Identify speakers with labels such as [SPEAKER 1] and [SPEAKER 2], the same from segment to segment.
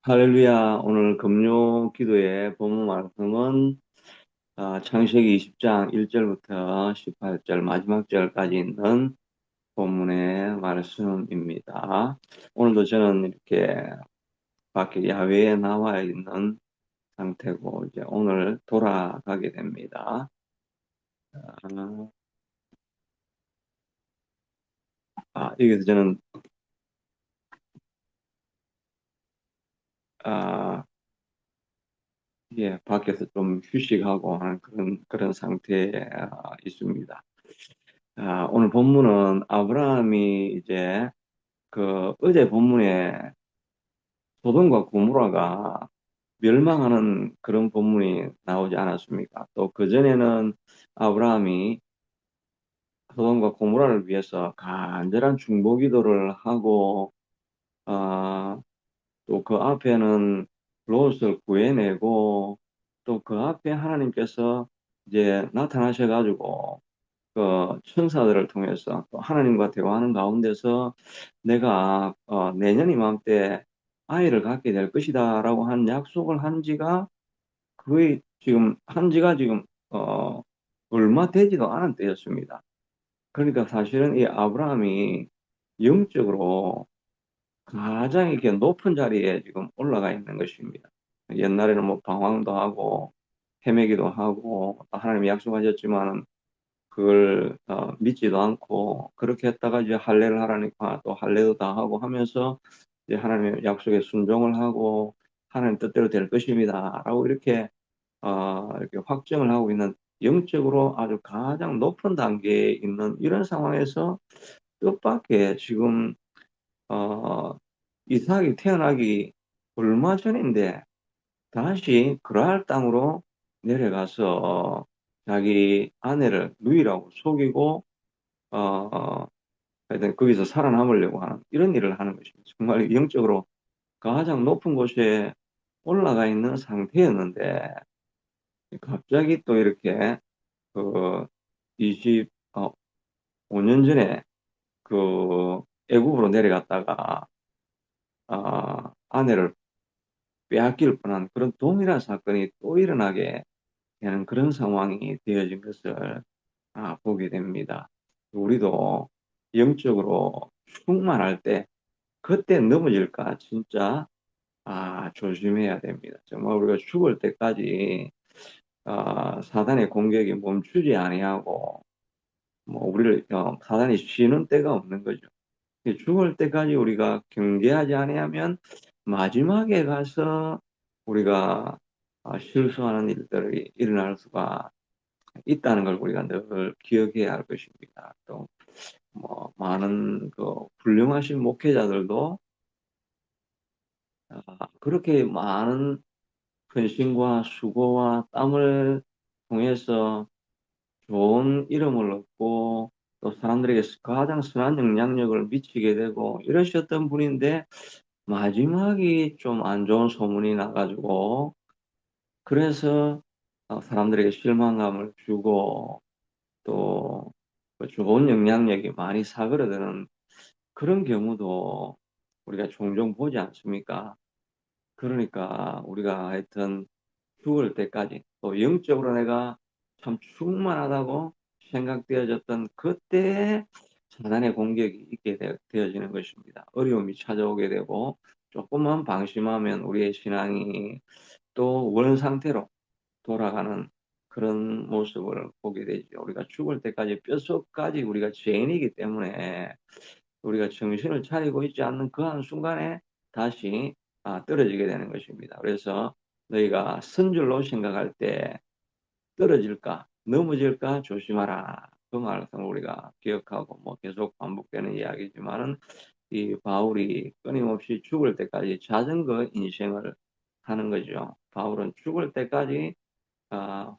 [SPEAKER 1] 할렐루야. 오늘 금요 기도의 본문 말씀은 창세기 20장 1절부터 18절 마지막 절까지 있는 본문의 말씀입니다. 오늘도 저는 이렇게 밖에 야외에 나와 있는 상태고 이제 오늘 돌아가게 됩니다. 여기서 저는 아, 예, 밖에서 좀 휴식하고 하는 그런 상태에 있습니다. 오늘 본문은 아브라함이 이제 어제 본문에 소돔과 고모라가 멸망하는 그런 본문이 나오지 않았습니까? 또 그전에는 아브라함이 소돔과 고모라를 위해서 간절한 중보 기도를 하고, 또 그 앞에는 롯을 구해내고, 또 그 앞에 하나님께서 이제 나타나셔가지고, 그 천사들을 통해서 또 하나님과 대화하는 가운데서 내가 내년 이맘때 아이를 갖게 될 것이다라고 한 약속을 한 지가 거의 지금 한 지가 지금 얼마 되지도 않은 때였습니다. 그러니까 사실은 이 아브라함이 영적으로 가장 이렇게 높은 자리에 지금 올라가 있는 것입니다. 옛날에는 뭐 방황도 하고 헤매기도 하고 하나님이 약속하셨지만 그걸 믿지도 않고 그렇게 했다가 이제 할례를 하라니까 또 할례도 다 하고 하면서 이제 하나님의 약속에 순종을 하고 하나님 뜻대로 될 것입니다라고 이렇게 확정을 하고 있는 영적으로 아주 가장 높은 단계에 있는 이런 상황에서 뜻밖의 지금 이삭이 태어나기 얼마 전인데 다시 그랄 땅으로 내려가서 자기 아내를 누이라고 속이고 하여튼 거기서 살아남으려고 하는 이런 일을 하는 것입니다. 정말 영적으로 가장 높은 곳에 올라가 있는 상태였는데 갑자기 또 이렇게 그 25년 전에 그 애굽으로 내려갔다가 아내를 빼앗길 뻔한 그런 동일한 사건이 또 일어나게 되는 그런 상황이 되어진 것을 보게 됩니다. 우리도 영적으로 충만할 때 그때 넘어질까 진짜 조심해야 됩니다. 정말 우리가 죽을 때까지 사단의 공격이 멈추지 아니하고 뭐 우리를 사단이 쉬는 때가 없는 거죠. 죽을 때까지 우리가 경계하지 아니하면 마지막에 가서 우리가 실수하는 일들이 일어날 수가 있다는 걸 우리가 늘 기억해야 할 것입니다. 또 뭐 많은 그 훌륭하신 목회자들도 그렇게 많은 헌신과 수고와 땀을 통해서 좋은 이름을 얻고 또 사람들에게 가장 선한 영향력을 미치게 되고 이러셨던 분인데 마지막이 좀 안 좋은 소문이 나가지고 그래서 사람들에게 실망감을 주고 또그 좋은 영향력이 많이 사그러드는 그런 경우도 우리가 종종 보지 않습니까? 그러니까 우리가 하여튼 죽을 때까지 또 영적으로 내가 참 충만하다고 생각되어졌던 그때에 사단의 공격이 있게 되어지는 것입니다. 어려움이 찾아오게 되고 조금만 방심하면 우리의 신앙이 또 원상태로 돌아가는 그런 모습을 보게 되죠. 우리가 죽을 때까지 뼛속까지 우리가 죄인이기 때문에 우리가 정신을 차리고 있지 않는 그 한순간에 다시 떨어지게 되는 것입니다. 그래서 너희가 선줄로 생각할 때 떨어질까, 넘어질까 조심하라. 그 말씀을 우리가 기억하고 뭐 계속 반복되는 이야기지만은 이 바울이 끊임없이 죽을 때까지 자전거 인생을 하는 거죠. 바울은 죽을 때까지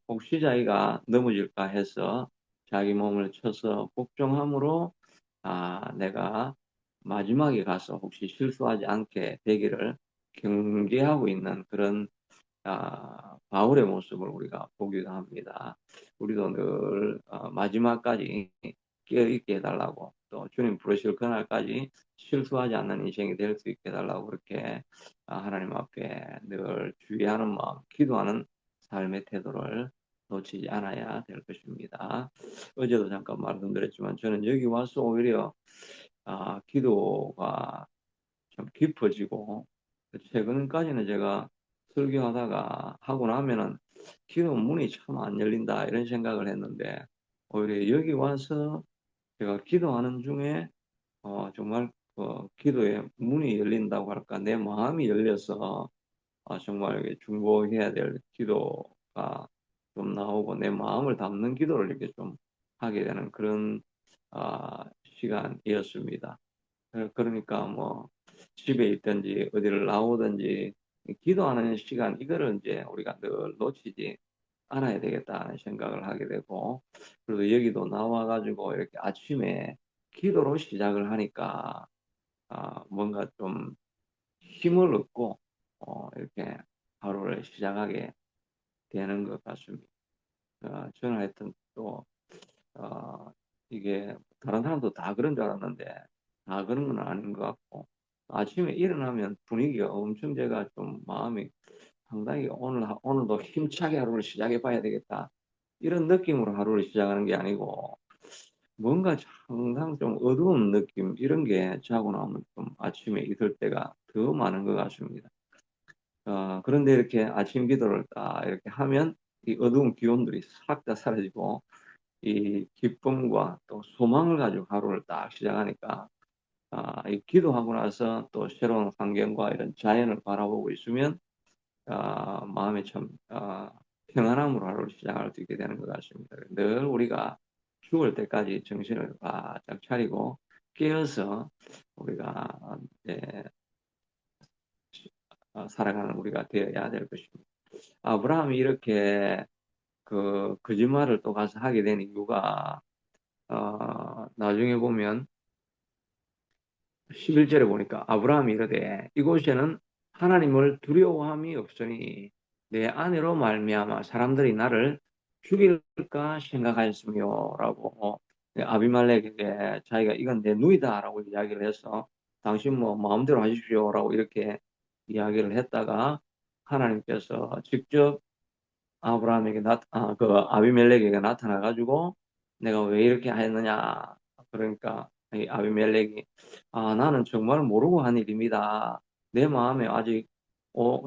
[SPEAKER 1] 혹시 자기가 넘어질까 해서 자기 몸을 쳐서 복종함으로 내가 마지막에 가서 혹시 실수하지 않게 되기를 경계하고 있는 그런 바울의 모습을 우리가 보기도 합니다. 우리도 늘 마지막까지 깨어있게 해달라고 또 주님 부르실 그날까지 실수하지 않는 인생이 될 수 있게 해달라고 그렇게 하나님 앞에 늘 주의하는 마음, 기도하는 삶의 태도를 놓치지 않아야 될 것입니다. 어제도 잠깐 말씀드렸지만 저는 여기 와서 오히려 기도가 좀 깊어지고 최근까지는 제가 설교하다가 하고 나면은 기도 문이 참 안 열린다 이런 생각을 했는데 오히려 여기 와서 제가 기도하는 중에 정말 기도의 문이 열린다고 할까 내 마음이 열려서 정말 중보해야 될 기도가 좀 나오고 내 마음을 담는 기도를 이렇게 좀 하게 되는 그런 시간이었습니다. 그러니까 뭐 집에 있든지 어디를 나오든지 기도하는 시간 이거를 이제 우리가 늘 놓치지 않아야 되겠다는 생각을 하게 되고 그리고 여기도 나와가지고 이렇게 아침에 기도로 시작을 하니까 뭔가 좀 힘을 얻고 이렇게 하루를 시작하게 되는 것 같습니다. 저는 하여튼 또 어, 이게 다른 사람도 다 그런 줄 알았는데 다 그런 건 아닌 것 같고 아침에 일어나면 분위기가 엄청 제가 좀 마음이 상당히 오늘도 힘차게 하루를 시작해 봐야 되겠다 이런 느낌으로 하루를 시작하는 게 아니고 뭔가 항상 좀 어두운 느낌 이런 게 자고 나면 좀 아침에 있을 때가 더 많은 것 같습니다. 그런데 이렇게 아침 기도를 딱 이렇게 하면 이 어두운 기운들이 싹 다 사라지고 이 기쁨과 또 소망을 가지고 하루를 딱 시작하니까 이 기도하고 나서 또 새로운 환경과 이런 자연을 바라보고 있으면 마음이 참 평안함으로 하루를 시작할 수 있게 되는 것 같습니다. 늘 우리가 죽을 때까지 정신을 바짝 차리고 깨어서 우리가 이제 살아가는 우리가 되어야 될 것입니다. 아브라함이 이렇게 거짓말을 또 가서 하게 된 이유가 나중에 보면 11절에 보니까 아브라함이 이르되 이곳에는 하나님을 두려워함이 없으니 내 아내로 말미암아 사람들이 나를 죽일까 생각하였으며라고 아비멜렉에게 자기가 이건 내 누이다라고 이야기를 해서 당신 뭐 마음대로 하십시오라고 이렇게 이야기를 했다가 하나님께서 직접 아브라함에게 아비멜렉에게 나타나 가지고 내가 왜 이렇게 했느냐 그러니까 이 아비멜렉이 나는 정말 모르고 한 일입니다. 내 마음에 아직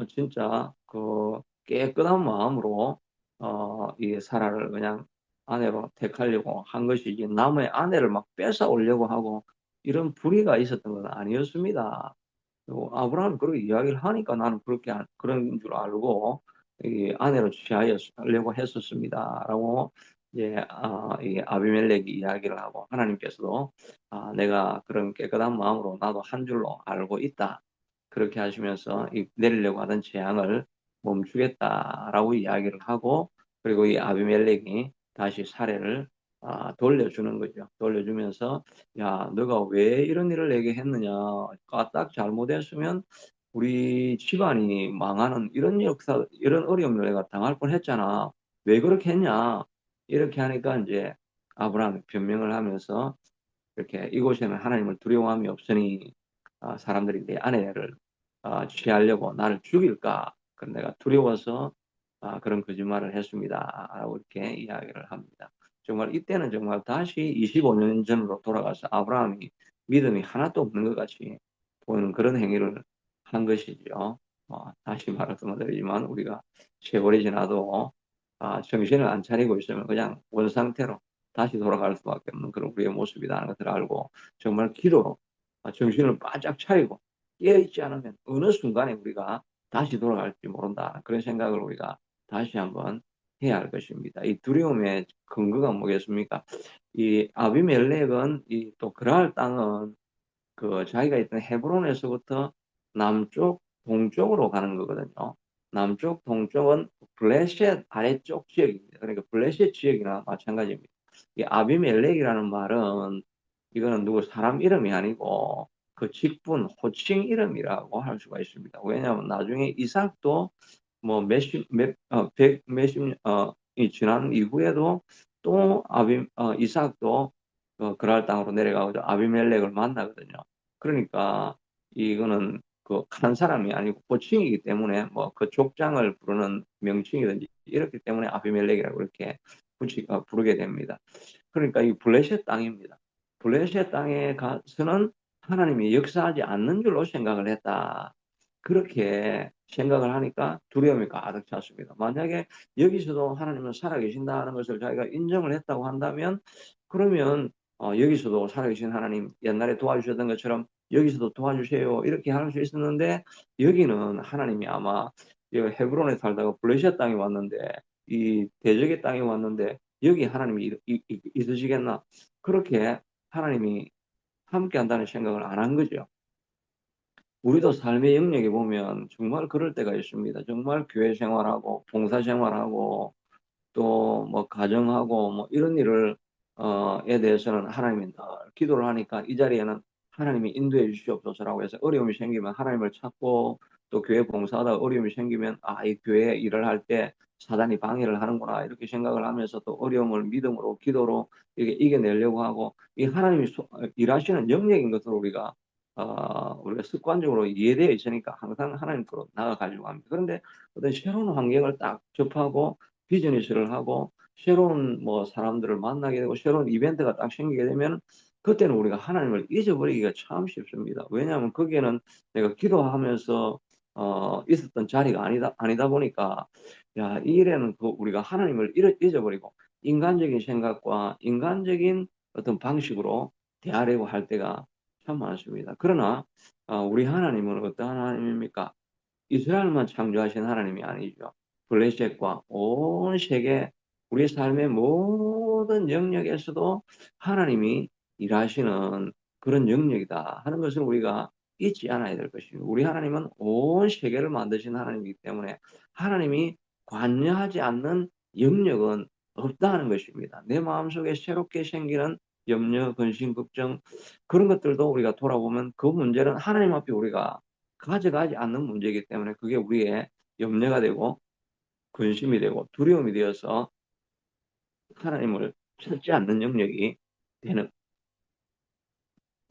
[SPEAKER 1] 진짜 깨끗한 마음으로 이 사라를 그냥 아내로 택하려고 한 것이지 남의 아내를 막 뺏어 오려고 하고 이런 불의가 있었던 건 아니었습니다. 아브라함이 그렇게 이야기를 하니까 나는 그런 줄 알고 이 아내로 취하려고 했었습니다.라고 이 아비멜렉이 이야기를 하고 하나님께서도 내가 그런 깨끗한 마음으로 나도 한 줄로 알고 있다. 그렇게 하시면서 내리려고 하던 재앙을 멈추겠다라고 이야기를 하고 그리고 이 아비멜렉이 다시 사례를 돌려주는 거죠. 돌려주면서 야, 너가 왜 이런 일을 내게 했느냐? 까딱 잘못했으면 우리 집안이 망하는 이런 이런 어려움을 내가 당할 뻔했잖아. 왜 그렇게 했냐? 이렇게 하니까 이제 아브라함이 변명을 하면서 이렇게 이곳에는 하나님을 두려워함이 없으니 사람들이 내 아내를 취하려고 나를 죽일까? 그런 내가 두려워서 그런 거짓말을 했습니다. 라고 이렇게 이야기를 합니다. 정말 이때는 정말 다시 25년 전으로 돌아가서 아브라함이 믿음이 하나도 없는 것 같이 보이는 그런 행위를 한 것이죠. 다시 말씀드리지만 우리가 세월이 지나도 정신을 안 차리고 있으면 그냥 원상태로 다시 돌아갈 수밖에 없는 그런 우리의 모습이라는 것을 알고 정말 기도로 정신을 바짝 차리고 깨어있지 않으면 어느 순간에 우리가 다시 돌아갈지 모른다. 그런 생각을 우리가 다시 한번 해야 할 것입니다. 이 두려움의 근거가 뭐겠습니까? 이 아비멜렉은 이 또 그랄 땅은 자기가 있던 헤브론에서부터 남쪽 동쪽으로 가는 거거든요. 남쪽 동쪽은 블레셋 아래쪽 지역입니다. 그러니까 블레셋 지역이나 마찬가지입니다. 이 아비멜렉이라는 말은 이거는 누구 사람 이름이 아니고 그 직분 호칭 이름이라고 할 수가 있습니다. 왜냐하면 나중에 이삭도 뭐 백 몇십 이 지난 이후에도 또 이삭도 그랄 땅으로 내려가고 아비멜렉을 만나거든요. 그러니까 이거는 그 한 사람이 아니고 호칭이기 때문에 뭐 그 족장을 부르는 명칭이든지 이렇기 때문에 아비멜렉이라고 이렇게 부르게 됩니다. 그러니까 이 블레셋 땅입니다. 블레셋 땅에 가서는 하나님이 역사하지 않는 줄로 생각을 했다. 그렇게 생각을 하니까 두려움이 가득 찼습니다. 만약에 여기서도 하나님은 살아계신다는 것을 자기가 인정을 했다고 한다면 그러면 여기서도 살아계신 하나님 옛날에 도와주셨던 것처럼 여기서도 도와주세요 이렇게 할 수 있었는데 여기는 하나님이 아마 헤브론에 살다가 블레셋 땅에 왔는데 이 대적의 땅에 왔는데 여기 하나님이 있으시겠나 그렇게 하나님이 함께 한다는 생각을 안 한 거죠. 우리도 삶의 영역에 보면 정말 그럴 때가 있습니다. 정말 교회 생활하고 봉사 생활하고 또 뭐 가정하고 뭐 이런 일을 에 대해서는 하나님이 늘 기도를 하니까 이 자리에는 하나님이 인도해 주시옵소서라고 해서 어려움이 생기면 하나님을 찾고 또 교회 봉사하다 어려움이 생기면 이 교회 일을 할 때 사단이 방해를 하는구나 이렇게 생각을 하면서 또 어려움을 믿음으로 기도로 이게 이겨내려고 하고 이 하나님이 일하시는 영역인 것으로 우리가 습관적으로 이해되어 있으니까 항상 하나님께로 나아가려고 합니다. 그런데 어떤 새로운 환경을 딱 접하고 비즈니스를 하고 새로운 뭐 사람들을 만나게 되고 새로운 이벤트가 딱 생기게 되면 그때는 우리가 하나님을 잊어버리기가 참 쉽습니다. 왜냐하면 거기에는 내가 기도하면서 있었던 자리가 아니다 보니까 야, 이 일에는 우리가 하나님을 잊어버리고 인간적인 생각과 인간적인 어떤 방식으로 대하려고 할 때가 참 많습니다. 그러나 우리 하나님은 어떤 하나님입니까? 이스라엘만 창조하신 하나님이 아니죠. 블레셋과 온 세계 우리 삶의 모든 영역에서도 하나님이 일하시는 그런 영역이다 하는 것을 우리가 잊지 않아야 될 것입니다. 우리 하나님은 온 세계를 만드신 하나님이기 때문에 하나님이 관여하지 않는 영역은 없다는 것입니다. 내 마음속에 새롭게 생기는 염려, 근심, 걱정 그런 것들도 우리가 돌아보면 그 문제는 하나님 앞에 우리가 가져가지 않는 문제이기 때문에 그게 우리의 염려가 되고 근심이 되고 두려움이 되어서 하나님을 찾지 않는 영역이 되는,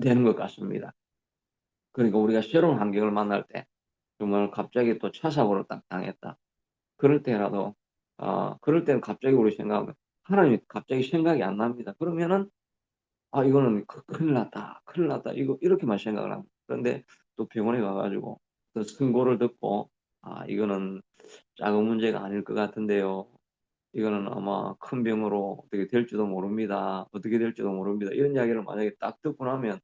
[SPEAKER 1] 되는 것 같습니다. 그러니까 우리가 새로운 환경을 만날 때 정말 갑자기 또 차사고를 딱 당했다. 그럴 때라도, 그럴 때는 갑자기 우리 생각하면 하나님이 갑자기 생각이 안 납니다. 그러면은, 이거는 큰일 났다. 큰일 났다. 이렇게만 생각을 합니다. 그런데 또 병원에 가가지고 또 신고를 듣고, 이거는 작은 문제가 아닐 것 같은데요. 이거는 아마 큰 병으로 어떻게 될지도 모릅니다. 어떻게 될지도 모릅니다. 이런 이야기를 만약에 딱 듣고 나면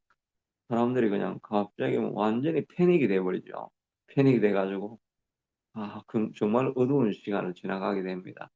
[SPEAKER 1] 사람들이 그냥 갑자기 완전히 패닉이 돼버리죠. 패닉이 돼가지고, 정말 어두운 시간을 지나가게 됩니다.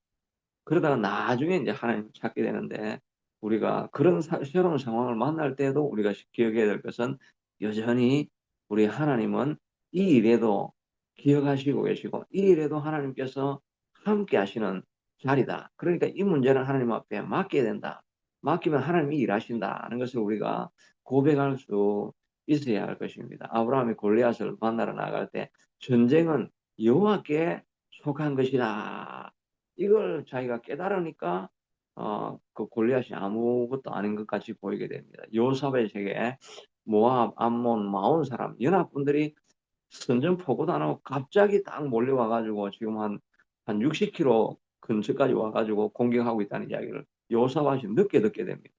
[SPEAKER 1] 그러다가 나중에 이제 하나님 찾게 되는데 우리가 그런 새로운 상황을 만날 때도 우리가 기억해야 될 것은 여전히 우리 하나님은 이 일에도 기억하시고 계시고 이 일에도 하나님께서 함께 하시는 자리다. 그러니까 이 문제는 하나님 앞에 맡겨야 된다. 맡기면 하나님이 일하신다는 것을 우리가 고백할 수 있어야 할 것입니다. 아브라함이 골리앗을 만나러 나갈 때 전쟁은 여호와께 속한 것이다. 이걸 자기가 깨달으니까 그 골리앗이 아무것도 아닌 것 같이 보이게 됩니다. 요사벳에게 모압, 암몬, 마온 사람 연합군들이 선전포고도 안 하고 갑자기 딱 몰려와가지고 지금 한 60km 근처까지 와가지고 공격하고 있다는 이야기를 요사밭이 늦게 듣게 됩니다.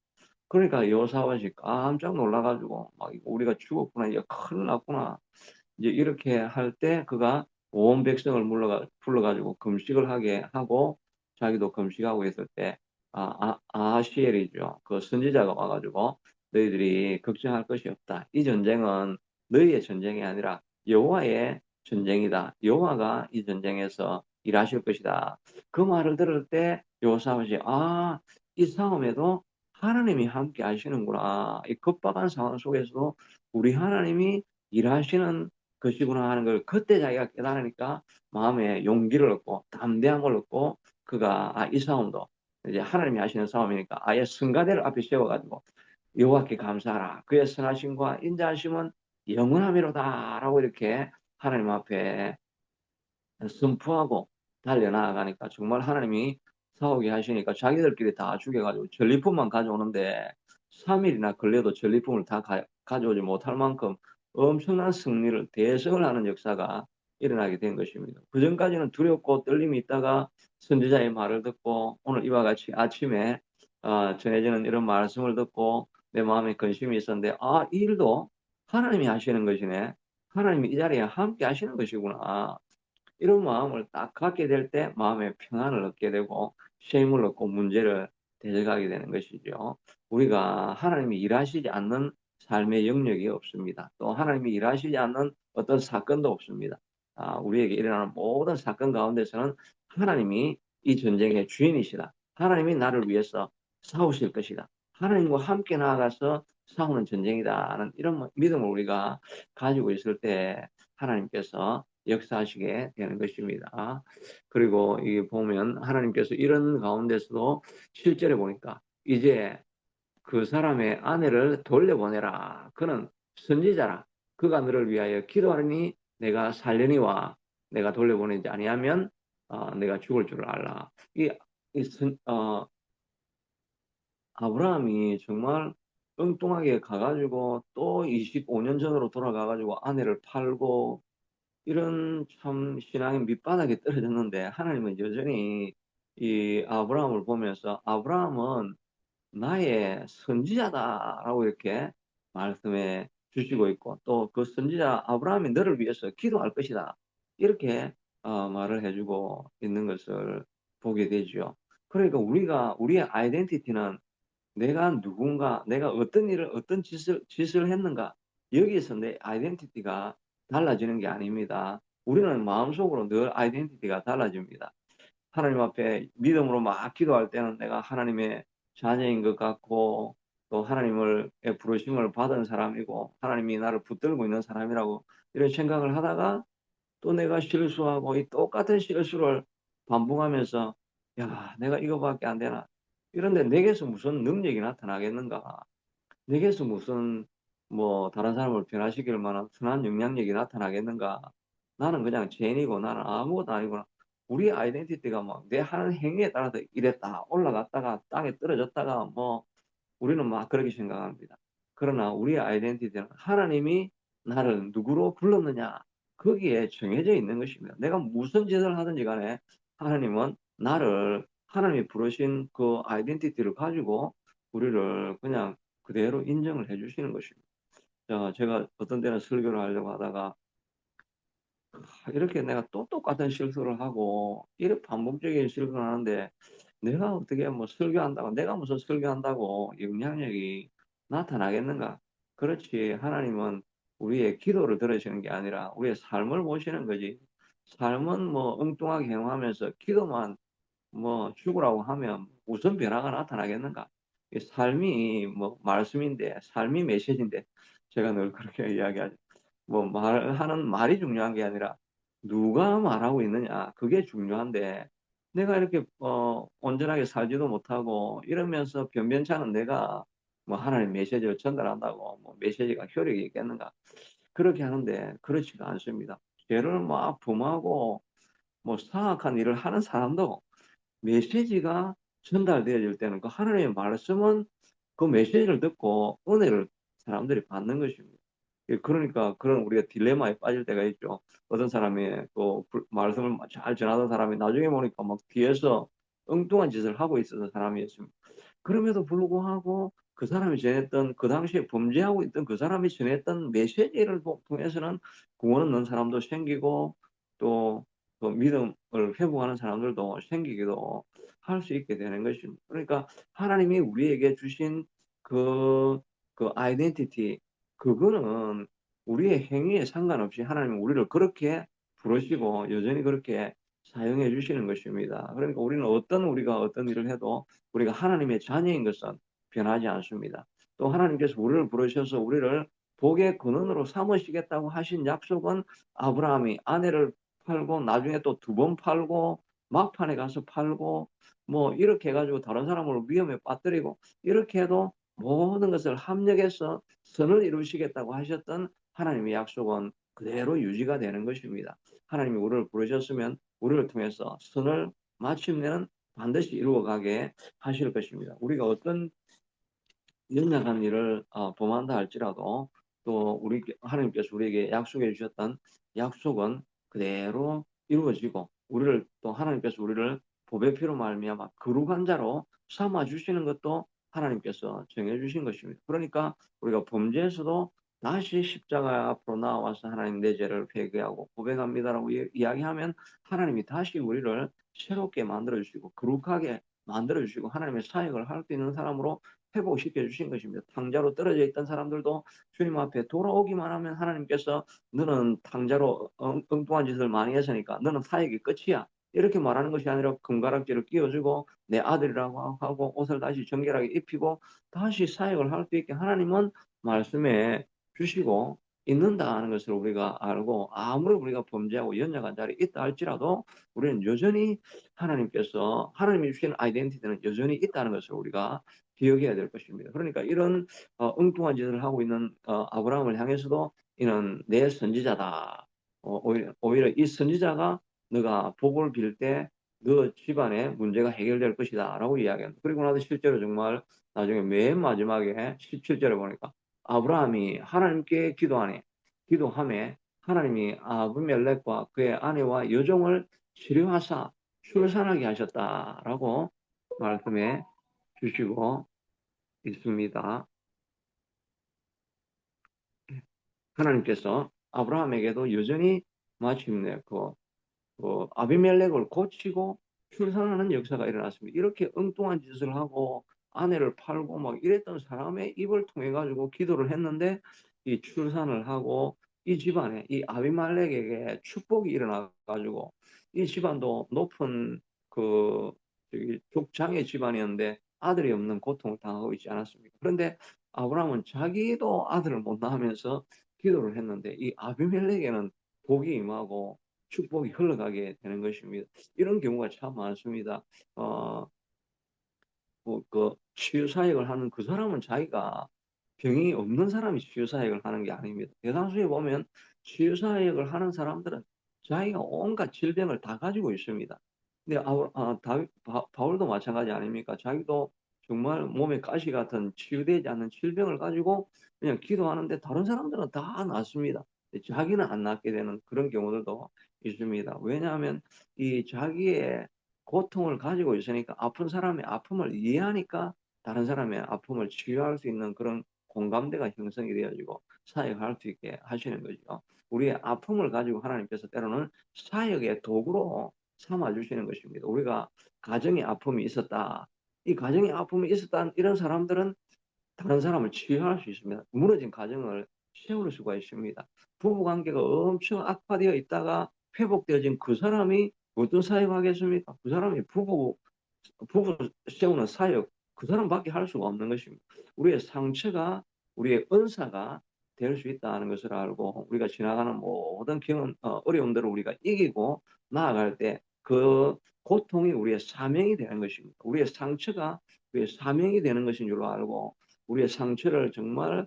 [SPEAKER 1] 그러니까 요사밭이 깜짝 놀라가지고 막 우리가 죽었구나, 이제 큰일 났구나. 이제 이렇게 할 때 그가 온 백성을 불러가지고 금식을 하게 하고 자기도 금식하고 있을 때 아하시엘이죠. 그 선지자가 와가지고 너희들이 걱정할 것이 없다. 이 전쟁은 너희의 전쟁이 아니라 여호와의 전쟁이다. 여호와가 이 전쟁에서 일하실 것이다. 그 말을 들을 때 요사밭이 이 싸움에도 하나님이 함께 하시는구나. 이 급박한 상황 속에서도 우리 하나님이 일하시는 것이구나 하는 걸 그때 자기가 깨달으니까 마음에 용기를 얻고 담대함을 얻고 그가 이 싸움도 이제 하나님이 하시는 싸움이니까 아예 성가대를 앞에 세워가지고 여호와께 감사하라 그의 선하심과 인자하심은 영원함이로다라고 이렇게 하나님 앞에 선포하고 달려나가니까 정말 하나님이 싸우게 하시니까 자기들끼리 다 죽여가지고 전리품만 가져오는데 3일이나 걸려도 전리품을 다 가져오지 못할 만큼 엄청난 승리를, 대승을 하는 역사가 일어나게 된 것입니다. 그전까지는 두렵고 떨림이 있다가 선지자의 말을 듣고 오늘 이와 같이 아침에 전해지는 이런 말씀을 듣고 내 마음에 근심이 있었는데, 이 일도 하나님이 하시는 것이네. 하나님이 이 자리에 함께 하시는 것이구나. 이런 마음을 딱 갖게 될 때 마음의 평안을 얻게 되고 쉼을 얻고 문제를 대적하게 되는 것이죠. 우리가 하나님이 일하시지 않는 삶의 영역이 없습니다. 또 하나님이 일하시지 않는 어떤 사건도 없습니다. 우리에게 일어나는 모든 사건 가운데서는 하나님이 이 전쟁의 주인이시다. 하나님이 나를 위해서 싸우실 것이다. 하나님과 함께 나아가서 싸우는 전쟁이다는 이런 믿음을 우리가 가지고 있을 때 하나님께서 역사하시게 되는 것입니다. 그리고 이 보면 하나님께서 이런 가운데서도 실제로 보니까 이제 그 사람의 아내를 돌려보내라. 그는 선지자라. 그가 너를 위하여 기도하니 내가 살려니와 내가 돌려보내지 아니하면 내가 죽을 줄 알라. 이 아브라함이 정말 엉뚱하게 가가지고 또 25년 전으로 돌아가가지고 아내를 팔고 이런 참 신앙의 밑바닥에 떨어졌는데 하나님은 여전히 이 아브라함을 보면서 아브라함은 나의 선지자다라고 이렇게 말씀해 주시고 있고 또 그 선지자 아브라함이 너를 위해서 기도할 것이다. 이렇게 말을 해주고 있는 것을 보게 되죠. 그러니까 우리의 아이덴티티는 내가 누군가, 내가 어떤 일을, 어떤 짓을 했는가, 여기에서 내 아이덴티티가 달라지는 게 아닙니다. 우리는 마음속으로 늘 아이덴티티가 달라집니다. 하나님 앞에 믿음으로 막 기도할 때는 내가 하나님의 자녀인 것 같고, 또 하나님을 부르심을 받은 사람이고, 하나님이 나를 붙들고 있는 사람이라고 이런 생각을 하다가 또 내가 실수하고 이 똑같은 실수를 반복하면서 야, 내가 이거밖에 안 되나? 이런데 내게서 무슨 능력이 나타나겠는가? 내게서 무슨 뭐 다른 사람을 변화시킬 만한 선한 영향력이 나타나겠는가? 나는 그냥 죄인이고 나는 아무것도 아니구나. 우리 아이덴티티가 막 내 하는 행위에 따라서 이랬다 올라갔다가 땅에 떨어졌다가 뭐 우리는 막 그렇게 생각합니다. 그러나 우리의 아이덴티티는 하나님이 나를 누구로 불렀느냐 거기에 정해져 있는 것입니다. 내가 무슨 짓을 하든지 간에 하나님은 나를 하나님이 부르신 그 아이덴티티를 가지고 우리를 그냥 그대로 인정을 해주시는 것입니다. 제가 어떤 때는 설교를 하려고 하다가 이렇게 내가 또 똑같은 실수를 하고 이렇게 반복적인 실수를 하는데 내가 어떻게 뭐 설교한다고 내가 무슨 설교한다고 영향력이 나타나겠는가? 그렇지. 하나님은 우리의 기도를 들으시는 게 아니라 우리의 삶을 보시는 거지. 삶은 뭐 엉뚱하게 행하면서 기도만 뭐 죽으라고 하면 무슨 변화가 나타나겠는가? 이 삶이 뭐 말씀인데 삶이 메시지인데 제가 늘 그렇게 이야기하죠. 뭐 말하는 말이 중요한 게 아니라 누가 말하고 있느냐 그게 중요한데 내가 이렇게 온전하게 살지도 못하고 이러면서 변변찮은 내가 뭐 하나님 메시지를 전달한다고 뭐 메시지가 효력이 있겠는가 그렇게 하는데 그렇지가 않습니다. 죄를 막 범하고 뭐 사악한 일을 하는 사람도 메시지가 전달되어질 때는 그 하나님의 말씀은 그 메시지를 듣고 은혜를 사람들이 받는 것입니다. 그러니까 그런 우리가 딜레마에 빠질 때가 있죠. 어떤 사람이 또 말씀을 잘 전하던 사람이 나중에 보니까 막 뒤에서 엉뚱한 짓을 하고 있었던 사람이었습니다. 그럼에도 불구하고 그 사람이 전했던 그 당시에 범죄하고 있던 그 사람이 전했던 메시지를 통해서는 구원 얻는 사람도 생기고 또 그 믿음을 회복하는 사람들도 생기기도 할 수 있게 되는 것입니다. 그러니까 하나님이 우리에게 주신 그, 그 아이덴티티 그거는 우리의 행위에 상관없이 하나님은 우리를 그렇게 부르시고 여전히 그렇게 사용해 주시는 것입니다. 그러니까 우리가 어떤 일을 해도 우리가 하나님의 자녀인 것은 변하지 않습니다. 또 하나님께서 우리를 부르셔서 우리를 복의 근원으로 삼으시겠다고 하신 약속은 아브라함이 아내를 팔고 나중에 또 두 번 팔고 막판에 가서 팔고 뭐 이렇게 해가지고 다른 사람을 위험에 빠뜨리고 이렇게 해도 모든 것을 합력해서 선을 이루시겠다고 하셨던 하나님의 약속은 그대로 유지가 되는 것입니다. 하나님이 우리를 부르셨으면 우리를 통해서 선을 마침내는 반드시 이루어가게 하실 것입니다. 우리가 어떤 연약한 일을 범한다 할지라도 또 우리 하나님께서 우리에게 약속해 주셨던 약속은 그대로 이루어지고 우리를 또 하나님께서 우리를 복의 피로 말미암아 거룩한 자로 삼아 주시는 것도 하나님께서 정해 주신 것입니다. 그러니까 우리가 범죄에서도 다시 십자가 앞으로 나와서 하나님 내 죄를 회개하고 고백합니다라고 이야기하면 하나님이 다시 우리를 새롭게 만들어 주시고 거룩하게 만들어 주시고 하나님의 사역을 할 수 있는 사람으로 회복시켜 주신 것입니다. 탕자로 떨어져 있던 사람들도 주님 앞에 돌아오기만 하면 하나님께서 너는 탕자로 엉뚱한 짓을 많이 했으니까 너는 사역이 끝이야. 이렇게 말하는 것이 아니라 금가락지를 끼워주고 내 아들이라고 하고 옷을 다시 정결하게 입히고 다시 사역을 할 수 있게 하나님은 말씀해 주시고 있는다 하는 것을 우리가 알고 아무리 우리가 범죄하고 연약한 자리에 있다 할지라도 우리는 여전히 하나님께서 하나님이 주신 아이덴티티는 여전히 있다는 것을 우리가 기억해야 될 것입니다. 그러니까 이런 엉뚱한 짓을 하고 있는 아브라함을 향해서도 이는 내 선지자다. 오히려 이 선지자가 너가 복을 빌 때 너 집안의 문제가 해결될 것이다 라고 이야기합니다. 그리고 나서 실제로 정말 나중에 맨 마지막에 17절에 보니까 아브라함이 하나님께 기도함에 하나님이 아브멜렉과 그의 아내와 여종을 치료하사 출산하게 하셨다라고 말씀해 주시고 있습니다. 하나님께서 아브라함에게도 여전히 마침내 아비멜렉을 고치고 출산하는 역사가 일어났습니다. 이렇게 엉뚱한 짓을 하고 아내를 팔고 막 이랬던 사람의 입을 통해 가지고 기도를 했는데 이 출산을 하고 이 집안에 이 아비멜렉에게 축복이 일어나 가지고 이 집안도 높은 그 족장의 집안이었는데 아들이 없는 고통을 당하고 있지 않았습니까? 그런데 아브라함은 자기도 아들을 못 낳으면서 기도를 했는데 이 아비멜렉에는 복이 임하고 축복이 흘러가게 되는 것입니다. 이런 경우가 참 많습니다. 어, 치유사역을 하는 그 사람은 자기가 병이 없는 사람이 치유사역을 하는 게 아닙니다. 대다수에 보면 치유사역을 하는 사람들은 자기가 온갖 질병을 다 가지고 있습니다. 근데 바울도 마찬가지 아닙니까? 자기도 정말 몸에 가시 같은 치유되지 않는 질병을 가지고 그냥 기도하는데 다른 사람들은 다 낫습니다. 자기는 안 낫게 되는 그런 경우들도 있습니다. 왜냐하면 이 자기의 고통을 가지고 있으니까 아픈 사람의 아픔을 이해하니까 다른 사람의 아픔을 치유할 수 있는 그런 공감대가 형성이 되어지고 사역할 수 있게 하시는 거죠. 우리의 아픔을 가지고 하나님께서 때로는 사역의 도구로 삼아 주시는 것입니다. 우리가 가정의 아픔이 있었다. 이 가정의 아픔이 있었다. 이런 사람들은 다른 사람을 치유할 수 있습니다. 무너진 가정을 세울 수가 있습니다. 부부 관계가 엄청 악화되어 있다가 회복되어진 그 사람이 어떤 사역하겠습니까? 그 사람이 부부 세우는 사역, 그 사람밖에 할 수가 없는 것입니다. 우리의 상처가 우리의 은사가 될 수 있다는 것을 알고 우리가 지나가는 모든 어려움들을 우리가 이기고 나아갈 때 그 고통이 우리의 사명이 되는 것입니다. 우리의 상처가 우리의 사명이 되는 것인 줄 알고 우리의 상처를 정말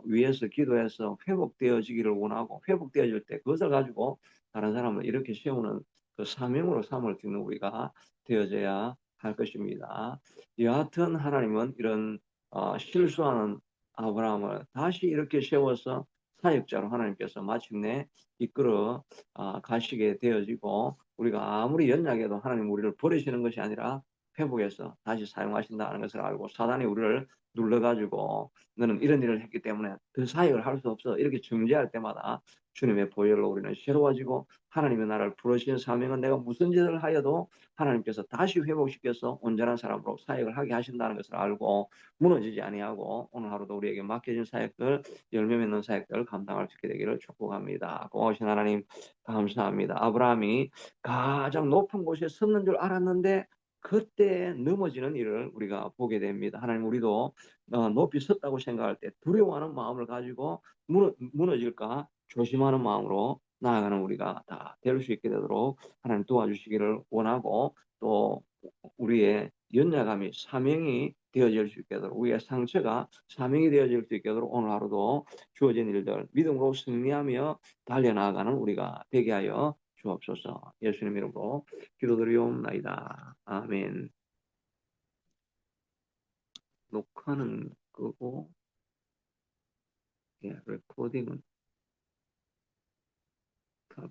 [SPEAKER 1] 위해서 기도해서 회복되어지기를 원하고 회복되어질 때 그것을 가지고 다른 사람을 이렇게 세우는 그 사명으로 삼을 수 있는 우리가 되어져야 할 것입니다. 여하튼 하나님은 이런 실수하는 아브라함을 다시 이렇게 세워서 사역자로 하나님께서 마침내 이끌어 가시게 되어지고 우리가 아무리 연약해도 하나님 우리를 버리시는 것이 아니라 회복해서 다시 사용하신다는 것을 알고 사단이 우리를 눌러가지고 너는 이런 일을 했기 때문에 더 사역을 할 수 없어 이렇게 정죄할 때마다 주님의 보혈로 우리는 새로워지고 하나님의 나라를 부르신 사명은 내가 무슨 짓을 하여도 하나님께서 다시 회복시켜서 온전한 사람으로 사역을 하게 하신다는 것을 알고 무너지지 아니하고 오늘 하루도 우리에게 맡겨진 사역들 열매 맺는 사역들을 감당할 수 있게 되기를 축복합니다. 고마우신 하나님 감사합니다. 아브라함이 가장 높은 곳에 섰는 줄 알았는데 그때 넘어지는 일을 우리가 보게 됩니다. 하나님 우리도 높이 섰다고 생각할 때 두려워하는 마음을 가지고 무너질까 조심하는 마음으로 나아가는 우리가 다 될 수 있게 되도록 하나님 도와주시기를 원하고 또 우리의 연약함이 사명이 되어질 수 있게 되도록 우리의 상처가 사명이 되어질 수 있게 되도록 오늘 하루도 주어진 일들 믿음으로 승리하며 달려나가는 우리가 되게 하여 주옵소서. 예수님 이름으로 기도드리옵나이다. 아멘. 녹화는 끄고, 예, 레코딩은 다